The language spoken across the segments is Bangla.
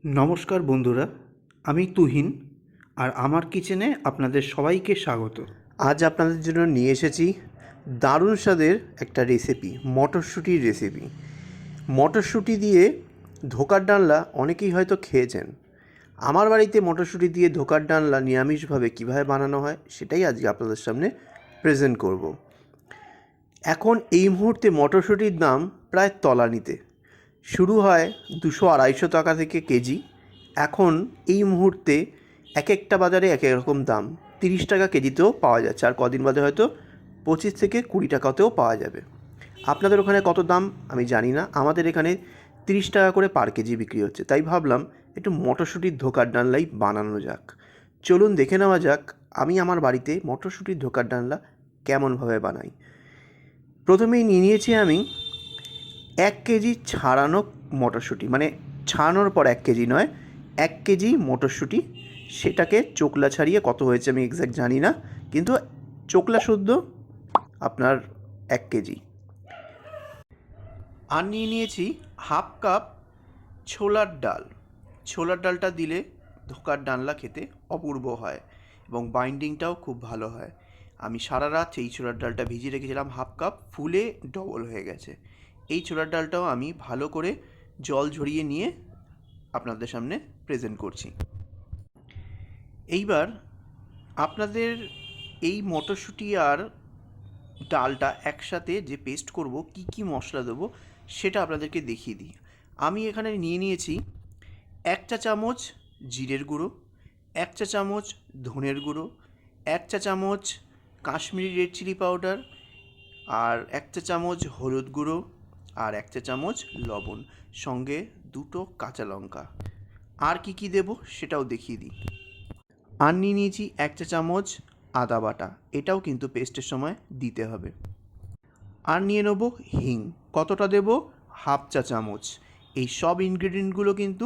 নমস্কার বন্ধুরা, আমি তুহিন আর আমার কিচেনে আপনাদের সবাইকে স্বাগত। আজ আপনাদের জন্য নিয়ে এসেছি দারুণ স্বাদের একটা রেসিপি, মটরশুঁটির রেসিপি। মটরশুঁটি দিয়ে ধোকার ডালনা অনেকেই হয়তো খেয়েছেন। আমার বাড়িতে মটরশুঁটি দিয়ে ধোকার ডালনা নিরামিষভাবে কীভাবে বানানো হয় সেটাই আজকে আপনাদের সামনে প্রেজেন্ট করব। এখন এই মুহূর্তে মটরশুঁটির দাম প্রায় তলানিতে, শুরু হয় 200-250 টাকা থেকে কেজি। এখন এই মুহূর্তে এক একটা বাজারে এক এক রকম দাম, 30 টাকা কেজিতেও পাওয়া যাচ্ছে, আর কদিন বাদে হয়তো 25 থেকে 20 টাকাতেও পাওয়া যাবে। আপনাদের ওখানে কত দাম আমি জানি না, আমাদের এখানে 30 টাকা করে পার কেজি বিক্রি হচ্ছে। তাই ভাবলাম একটু মটরশুঁটির ধোকার ডালনাই বানানো যাক। চলুন দেখে নেওয়া যাক আমি আমার বাড়িতে মটরশুঁটির ধোকার ডালনা কেমনভাবে বানাই। প্রথমেই নিয়ে নিয়েছি আমি 1 কেজি ছাড়ানো মটরশুঁটি, মানে ছাড়ানোর পর 1 কেজি নয়, 1 কেজি মটরশুঁটি। সেটাকে চোকলা ছাড়িয়ে কত হয়েছে আমি এক্স্যাক্ট জানি না, কিন্তু চোকলা শুদ্ধ আপনার 1 কেজি। আর নিয়ে নিয়েছি হাফ কাপ ছোলার ডাল। ছোলার ডালটা দিলে ধোকার ডালনা খেতে অপূর্ব হয় এবং বাইন্ডিংটাও খুব ভালো হয়। আমি সারা রাত এই ছোলার ডালটা ভিজিয়ে রেখেছিলাম, হাফ কাপ ফুলে ডবল হয়ে গেছে। এই ছোলার ডালটাও আমি ভালো করে জল ঝরিয়ে নিয়ে আপনাদের সামনে প্রেজেন্ট করছি। এইবার আপনাদের এই মটরশুঁটি আর ডালটা একসাথে যে পেস্ট করব, কি কি মশলা দেবো সেটা আপনাদেরকে দেখিয়ে দিই। আমি এখানে নিয়ে নিয়েছি 1 চা চামচ জিরের গুঁড়ো, 1 চা চামচ ধনের গুঁড়ো, 1 চা চামচ কাশ্মীরি রেড চিলি পাউডার, আর 1 চা চামচ হলুদ গুঁড়ো, আর 1 চা চামচ লবণ, সঙ্গে 2টো কাঁচা লঙ্কা। আর কি কি দেবো সেটাও দেখিয়ে দিই। আর নিয়ে নিয়েছি 1 চা চামচ আদা বাটা, এটাও কিন্তু পেস্টের সময় দিতে হবে। আর নিয়ে নেব হিং, কতটা দেব, হাফ চা চামচ। এই সব ইনগ্রেডিয়েন্টগুলো কিন্তু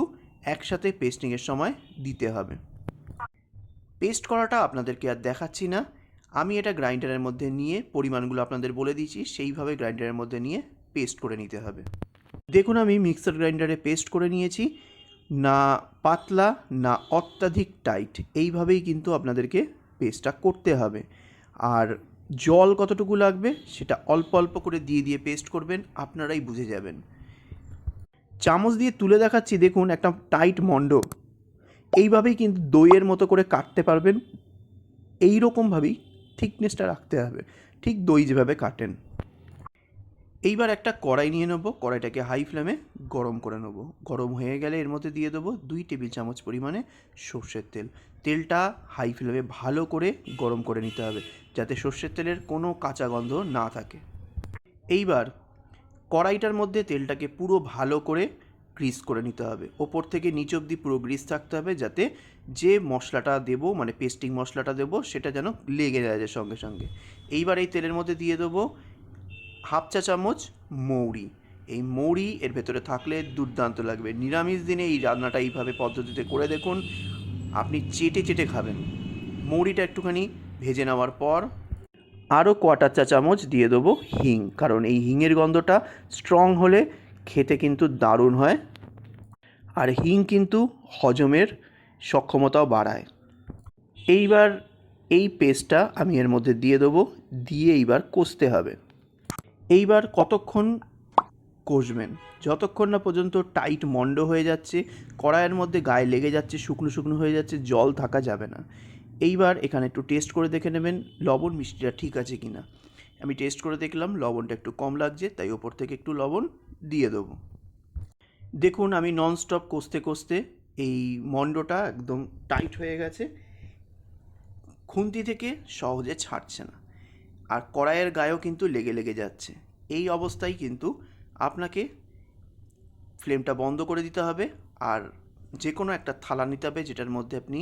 একসাথে পেস্টিংয়ের সময় দিতে হবে। পেস্ট করাটা আপনাদেরকে আর দেখাচ্ছি না, আমি এটা গ্রাইন্ডারের মধ্যে নিয়ে পরিমাণগুলো আপনাদের বলে দিয়েছি, সেইভাবে গ্রাইন্ডারের মধ্যে নিয়ে পেস্ট করে নিতে হবে। দেখুন আমি মিক্সার গ্রাইন্ডারে পেস্ট করে নিয়েছি, না পাতলা না অত্যাধিক টাইট, এইভাবেই কিন্তু আপনাদেরকে পেস্টটা করতে হবে। আর জল কতটুকু লাগবে সেটা অল্প অল্প করে দিয়ে দিয়ে পেস্ট করবেন, আপনারাই বুঝে যাবেন। চামচ দিয়ে তুলে দেখাচ্ছি, দেখুন একটা টাইট মণ্ড, এইভাবেই কিন্তু দইয়ের মতো করে কাটতে পারবেন। এই রকমভাবেই থিকনেসটা রাখতে হবে, ঠিক দই যেভাবে কাটেন। এইবার একটা কড়াই নিয়ে নেবো, কড়াইটাকে হাই ফ্লেমে গরম করে নেবো। গরম হয়ে গেলে এর মধ্যে দিয়ে দেবো 2 টেবিল চামচ পরিমাণে সর্ষের তেল। তেলটা হাই ফ্লেমে ভালো করে গরম করে নিতে হবে, যাতে সর্ষের তেলের কোনো কাঁচা গন্ধ না থাকে। এইবার কড়াইটার মধ্যে তেলটাকে পুরো ভালো করে গ্রিস করে নিতে হবে, ওপর থেকে নিচ অবধি পুরো গ্রিস থাকতে হবে, যাতে যে মশলাটা দেবো, মানে পেস্টিং মশলাটা দেবো, সেটা যেন লেগে যায় সঙ্গে সঙ্গে। এইবার এই তেলের মধ্যে দিয়ে দেবো হাফ চা চামচ মৌরি। এই মৌরি এর ভেতরে থাকলে দুর্দান্ত লাগবে। নিরামিষ দিনে এই রান্নাটা এইভাবে পদ্ধতিতে করে দেখুন, আপনি চেটে চেটে খাবেন। মৌরিটা একটুখানি ভেজে নেওয়ার পর আরও 1/4 চা চামচ দিয়ে দেবো হিং, কারণ এই হিংয়ের গন্ধটা স্ট্রং হলে খেতে কিন্তু দারুণ হয়, আর হিং কিন্তু হজমের সক্ষমতাও বাড়ায়। এইবার এই পেস্টটা আমি এর মধ্যে দিয়ে দেবো, দিয়ে এইবার কষতে হবে। এইবার কতক্ষণ কষবেন, যতক্ষণ না পর্যন্ত টাইট মন্ড হয়ে যাচ্ছে, কড়াইয়ের মধ্যে গায়ে লেগে যাচ্ছে, শুকনো শুকনো হয়ে যাচ্ছে, জল থাকা যাবে না। এইবার এখানে একটু টেস্ট করে দেখে নেবেন লবণ মিষ্টিটা ঠিক আছে কি না। আমি টেস্ট করে দেখলাম লবণটা একটু কম লাগছে, তাই ওপর থেকে একটু লবণ দিয়ে দেবো। দেখুন আমি ননস্টপ কষতে কষতে এই মন্ডটা একদম টাইট হয়ে গেছে, খুন্তি থেকে সহজে ছাড়ছে না, আর কড়াইয়ের গায়েও কিন্তু লেগে লেগে যাচ্ছে। এই অবস্থায় কিন্তু আপনাকে ফ্লেমটা বন্ধ করে দিতে হবে, আর যে কোনো একটা থালা নিতে হবে, যেটার মধ্যে আপনি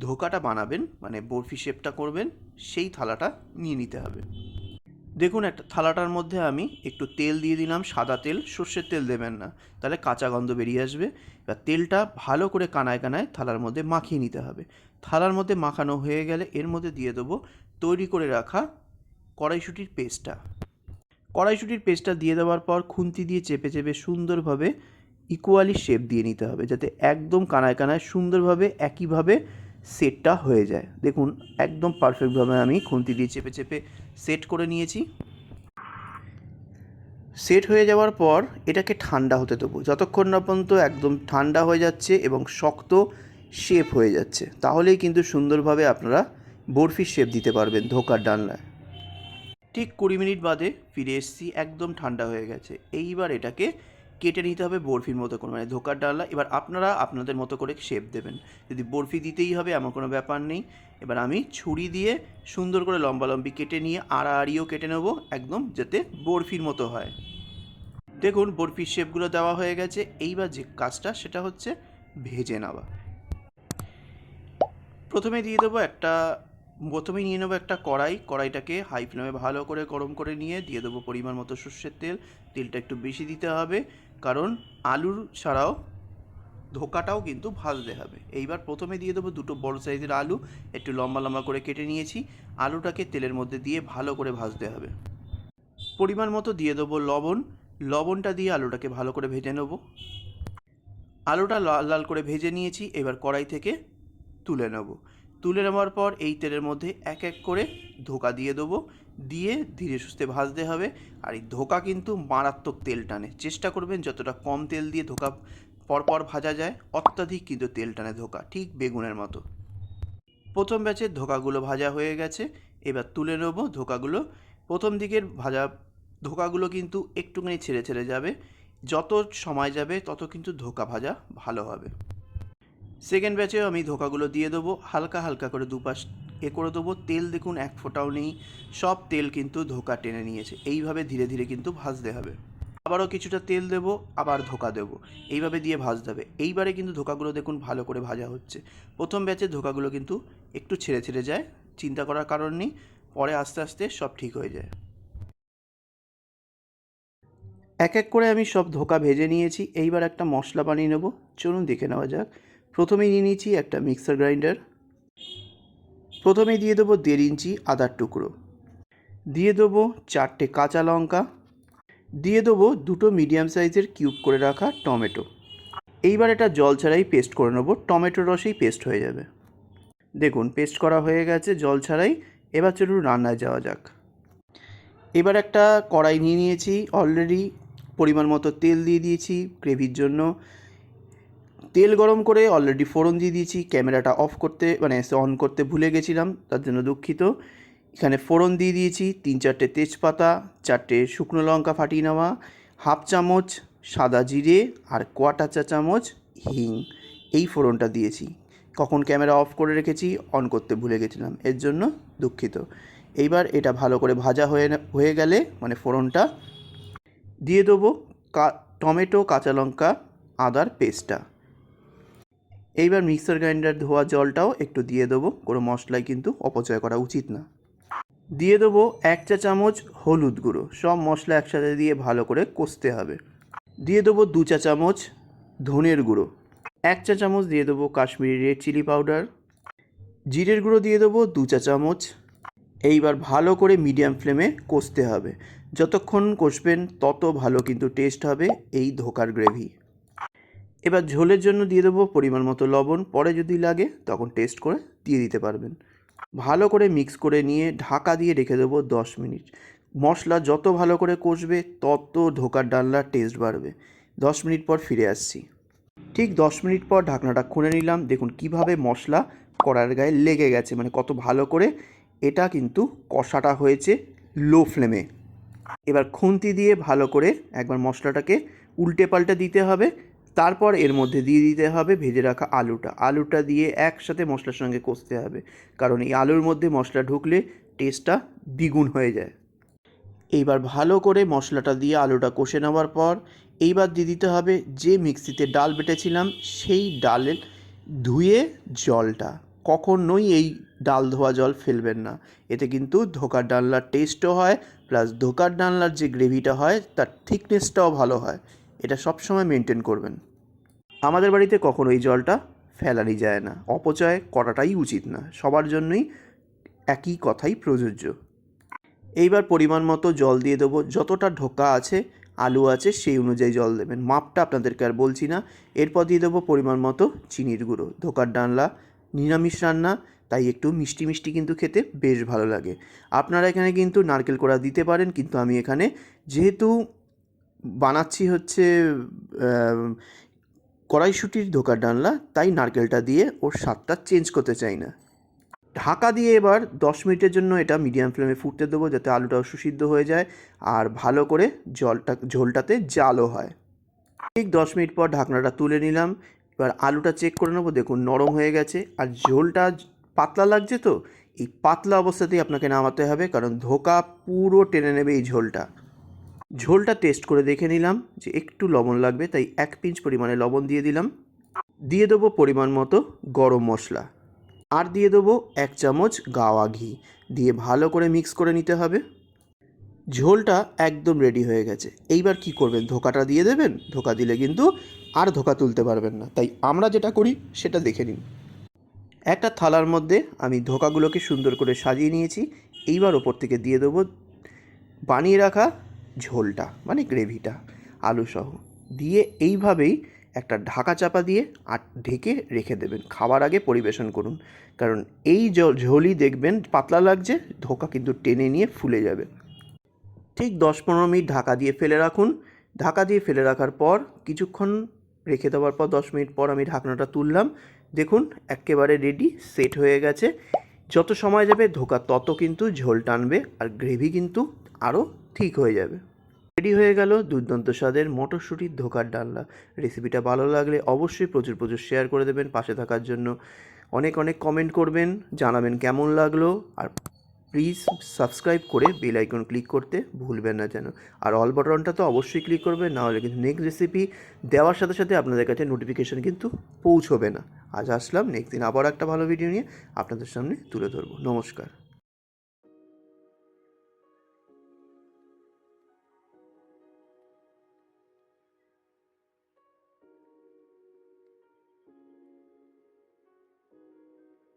ধোকাটা বানাবেন, মানে বরফি শেপটা করবেন, সেই থালাটা নিয়ে নিতে হবে। দেখুন একটা থালাটার মধ্যে আমি একটু তেল দিয়ে দিলাম, সাদা তেল, সর্ষের তেল দেবেন না, তাহলে কাঁচা গন্ধ বেরিয়ে আসবে। এবার তেলটা ভালো করে কানায় কানায় থালার মধ্যে মাখিয়ে নিতে হবে। থালার মধ্যে মাখানো হয়ে গেলে এর মধ্যে দিয়ে দেবো তৈরি করে রাখা কড়াইশুঁটির পেস্টটা। কড়াইশুঁটির পেস্টটা দিয়ে দেওয়ার পর খুন্তি দিয়ে চেপে চেপে সুন্দরভাবে ইকুয়ালি শেপ দিয়ে নিতে হবে, যাতে একদম কানায় কানায় সুন্দরভাবে একইভাবে সেটটা হয়ে যায়। দেখুন একদম পারফেক্টভাবে আমি খুন্তি দিয়ে চেপে চেপে সেট করে নিয়েছি। সেট হয়ে যাওয়ার পর এটাকে ঠান্ডা হতে দেবো, যতক্ষণ না পর্যন্ত একদম ঠান্ডা হয়ে যাচ্ছে এবং শক্ত শেপ হয়ে যাচ্ছে, তাহলেই কিন্তু সুন্দরভাবে আপনারা বরফির শেপ দিতে পারবেন ধোকার ডালনায়। ঠিক 20 মিনিট বাদে ফিরে এসেছি, একদম ঠান্ডা হয়ে গেছে। এইবার এটাকে কেটে নিতে হবে বরফির মতো করে, মানে ধোকার ডালনা। এবার আপনারা আপনাদের মতো করে শেপ দেবেন, যদি বরফি দিতেই হবে এমন কোনো ব্যাপার নেই। এবার আমি ছুরি দিয়ে সুন্দর করে লম্বালম্বি কেটে নিয়ে আড়াআড়িও কেটে নেবো, একদম যাতে বরফির মতো হয়। দেখুন বরফির শেপগুলো দেওয়া হয়ে গেছে। এইবার যে কাজটা সেটা হচ্ছে ভেজে নেওয়া। প্রথমেই নিয়ে নেবো একটা কড়াইটাকে হাই ফ্লেমে ভালো করে গরম করে নিয়ে দিয়ে দেবো পরিমাণ মতো সর্ষের তেল। তেলটা একটু বেশি দিতে হবে, কারণ আলুর ছাড়াও ধোকাটাও কিন্তু ভাজতে হবে। এইবার প্রথমে দিয়ে দেবো দুটো বড় সাইজের আলু, একটু লম্বা লম্বা করে কেটে নিয়েছি। আলুটাকে তেলের মধ্যে দিয়ে ভালো করে ভাজতে হবে। পরিমাণ মতো দিয়ে দেবো লবণটা দিয়ে আলুটাকে ভালো করে ভেজে নেব। আলুটা লাল লাল করে ভেজে নিয়েছি, এবার কড়াই থেকে তুলে নেওয়ার পর এই তেলের মধ্যে এক এক করে ধোকা দিয়ে দেবো, দিয়ে ধীরে সুস্থে ভাজতে হবে। আর এই ধোকা কিন্তু মারাত্মক তেল টানে, চেষ্টা করবেন যতটা কম তেল দিয়ে ধোকা পরপর ভাজা যায়। অত্যাধিক কিন্তু তেল টানে ধোকা, ঠিক বেগুনের মতো। প্রথম ব্যাচের ধোকাগুলো ভাজা হয়ে গেছে, এবার তুলে নেব ধোকাগুলো। প্রথম দিকের ভাজা ধোকাগুলো কিন্তু একটুখানি ছেড়ে ছেড়ে যাবে, যত সময় যাবে তত কিন্তু ধোকা ভাজা ভালো হবে। সেকেন্ড ব্যাচেও আমি ধোকাগুলো দিয়ে দেবো, হালকা হালকা করে দুপাশ করে দেবো। তেল দেখুন এক ফোঁটাও নেই, সব তেল কিন্তু ধোকা টেনে নিয়েছে। এইভাবে ধীরে ধীরে কিন্তু ভাজতে হবে। আবারও কিছুটা তেল দেবো, আবার ধোকা দেবো, এইভাবে দিয়ে ভাজতে হবে। এইবারে কিন্তু ধোকাগুলো দেখুন ভালো করে ভাজা হচ্ছে। প্রথম ব্যাচের ধোকাগুলো কিন্তু একটু ছেড়ে ছেড়ে যায়, চিন্তা করার কারণ নেই, পরে আস্তে আস্তে সব ঠিক হয়ে যায়। এক এক করে আমি সব ধোকা ভেজে নিয়েছি। এইবার একটা মশলা বানিয়ে নেব, চলুন দেখে নেওয়া যাক। প্রথমেই নিয়ে নিয়েছি একটা মিক্সার গ্রাইন্ডার। প্রথমেই দিয়ে দেবো 1.5 ইঞ্চি আদার টুকরো, দিয়ে দেবো 4টে কাঁচা লঙ্কা, দিয়ে দেবো 2টো মিডিয়াম সাইজের কিউব করে রাখা টমেটো। এইবার এটা জল ছাড়াই পেস্ট করে নেবো, টমেটোর রসেই পেস্ট হয়ে যাবে। দেখুন পেস্ট করা হয়ে গেছে জল ছাড়াই। এবার চলুন রান্নায় যাওয়া যাক। এবার একটা কড়াই নিয়ে নিয়েছি, অলরেডি পরিমাণ মতো তেল দিয়ে দিয়েছি গ্রেভির জন্য। তেল গরম করে অলরেডি ফোড়ন দিয়ে দিয়েছি। ক্যামেরাটা অন করতে ভুলে গেছিলাম, তার জন্য দুঃখিত। এখানে ফোড়ন দিয়ে দিয়েছি 3-4টে তেজপাতা, 4টে শুকনো লঙ্কা ফাটিয়ে নেওয়া, হাফ চামচ সাদা জিরে আর কোয়াটা চা চামচ হিং। এই ফোড়নটা দিয়েছি। কখন ক্যামেরা অফ করে রেখেছি, অন করতে ভুলে গেছিলাম, এর জন্য দুঃখিত। এইবার এটা ভালো করে ভাজা হয়ে গেলে, মানে ফোড়নটা দিয়ে দেবো টমেটো, কাঁচা লঙ্কা, আদার পেস্টটা। এইবার মিক্সার গ্রাইন্ডার ধোয়া জলটাও একটু দিয়ে দেবো, কোনো মশলাই কিন্তু অপচয় করা উচিত না। দিয়ে দেবো 1 চা চামচ হলুদ গুঁড়ো, সব মশলা একসাথে দিয়ে ভালো করে কষতে হবে। দিয়ে দেবো 2 চা চামচ ধনের গুঁড়ো, 1 চা চামচ দিয়ে দেবো কাশ্মীরি রেড চিলি পাউডার, জিরের গুঁড়ো দিয়ে দেবো 2 চা চামচ। এইবার ভালো করে মিডিয়াম ফ্লেমে কষতে হবে, যতক্ষণ কষবেন তত ভালো কিন্তু টেস্ট হবে এই ধোকার গ্রেভি। এবার ঝোলের জন্য দিয়ে দেবো পরিমাণ মতো লবণ, পরে যদি লাগে তখন টেস্ট করে দিয়ে দিতে পারবেন। ভালো করে মিক্স করে নিয়ে ঢাকা দিয়ে রেখে দেবো 10 মিনিট। মশলা যত ভালো করে কষবে তত ধোকার ডালনার টেস্ট বাড়বে। 10 মিনিট পর ফিরে আসছি। ঠিক 10 মিনিট পর ঢাকনাটা খুলে নিলাম। দেখুন কিভাবে মশলা কড়ার গায়ে লেগে গেছে, মানে কত ভালো করে এটা কিন্তু কষাটা হয়েছে লো ফ্লেমে। এবার খুন্তি দিয়ে ভালো করে একবার মশলাটাকে উল্টে পাল্টে দিতে হবে। তারপর এর মধ্যে দিয়ে দিতে হবে ভেজে রাখা আলুটা দিয়ে একসাথে মশলার সঙ্গে কষতে হবে, কারণ এই আলুর মধ্যে মশলা ঢুকলে টেস্টটা দ্বিগুণ হয়ে যায়। এইবার ভালো করে মশলাটা দিয়ে আলুটা কষে নেওয়ার পর এইবার দিয়ে দিতে হবে যে মিক্সিতে ডাল বেটেছিলাম সেই ডালের ধুয়ে জলটা। কখনোই এই ডাল ধোয়া জল ফেলবেন না, এতে কিন্তু ধোকার ডালনার টেস্টও হয়, প্লাস ধোকার ডালনার যে গ্রেভিটা হয় তার থিকনেসটাও ভালো হয়। এটা সবসময় মেনটেন করবেন। আমাদের বাড়িতে কখনো এই জলটা ফেলানি যায় না, অপচয় করাটাই উচিত না, সবার জন্যই একই কথাই প্রযোজ্য। এইবার পরিমাণ মতো জল দিয়ে দেবো, যতটা ধোকা আছে আলু আছে সেই অনুযায়ী জল দেবেন, মাপটা আপনাদেরকে আর বলছি না। এরপর দিয়ে দেবো পরিমাণ মতো চিনির গুঁড়ো। ধোকার ডালনা নিরামিষ রান্না, তাই একটু মিষ্টি মিষ্টি কিন্তু খেতে বেশ ভালো লাগে। আপনারা এখানে কিন্তু নারকেল কোড়া দিতে পারেন, কিন্তু আমি এখানে যেহেতু বানাচ্ছি হচ্ছে কড়াইশুঁটির ধোকার ডালনা, তাই নারকেলটা দিয়ে ওর স্বাদটা চেঞ্জ করতে চাই না। ঢাকা দিয়ে এবার 10 মিনিটের জন্য এটা মিডিয়াম ফ্লেমে ফুটতে দেবো, যাতে আলুটাও সুসিদ্ধ হয়ে যায় আর ভালো করে ঝোলটাতে জালও হয়। ঠিক 10 মিনিট পর ঢাকনাটা তুলে নিলাম। এবার আলুটা চেক করে নেবো, দেখুন নরম হয়ে গেছে আর ঝোলটা পাতলা লাগছে। তো এই পাতলা অবস্থাতেই আপনাকে নামাতে হবে, কারণ ধোকা পুরো টেনে নেবে এই ঝোলটা। ঝোলটা টেস্ট করে দেখে নিলাম যে একটু লবণ লাগবে, তাই 1 পিঞ্চ পরিমাণে লবণ দিয়ে দিলাম। দিয়ে দেবো পরিমাণ মতো গরম মশলা, আর দিয়ে দেবো 1 চামচ গাওয়া ঘি, দিয়ে ভালো করে মিক্স করে নিতে হবে। ঝোলটা একদম রেডি হয়ে গেছে। এইবার কি করবেন, ধোকাটা দিয়ে দেবেন। ধোকা দিলে কিন্তু আর ধোকা তুলতে পারবেন না, তাই আমরা যেটা করি সেটা দেখে নিন। একটা থালার মধ্যে আমি ধোকাগুলোকে সুন্দর করে সাজিয়ে নিয়েছি। এইবার ওপর থেকে দিয়ে দেবো বানিয়ে রাখা ঝোলটা, মানে গ্রেভিটা আলুসহ, দিয়ে এইভাবেই একটা ঢাকা চাপা দিয়ে আর ঢেকে রেখে দেবেন। খাবার আগে পরিবেশন করুন, কারণ এই ঝোলই দেখবেন পাতলা লাগছে, ধোকা কিন্তু টেনে নিয়ে ফুলে যাবে। ঠিক 10-15 মিনিট ঢাকা দিয়ে ফেলে রাখুন। ঢাকা দিয়ে ফেলে রাখার পর কিছুক্ষণ রেখে দেওয়ার পর 10 মিনিট পর আমি ঢাকনাটা তুললাম। দেখুন একেবারে রেডি, সেট হয়ে গেছে। যত সময় যাবে ধোকা তত কিন্তু ঝোল টানবে আর গ্রেভি কিন্তু আরও ঠিক হয়ে যাবে। রেডি হয়ে গেল দুর্দান্ত স্বাদের মটরশুঁটির ধোকার ডালনা। রেসিপিটা ভালো লাগলে অবশ্যই প্রচুর প্রচুর শেয়ার করে দেবেন। পাশে থাকার জন্য অনেক অনেক কমেন্ট করবেন, জানাবেন কেমন লাগলো। আর প্লিজ সাবস্ক্রাইব করে বেল আইকন ক্লিক করতে ভুলবেন না যেন। আর অল বাটনটা তো অবশ্যই ক্লিক করবেন, নাহলে কিন্তু নেক্সট রেসিপি দেওয়ার সাথে সাথে আপনাদের কাছে নোটিফিকেশান কিন্তু পৌঁছবে না। আজ আসলাম, নেক্সট দিন আবার একটা ভালো ভিডিও নিয়ে আপনাদের সামনে তুলে ধরবো। নমস্কার।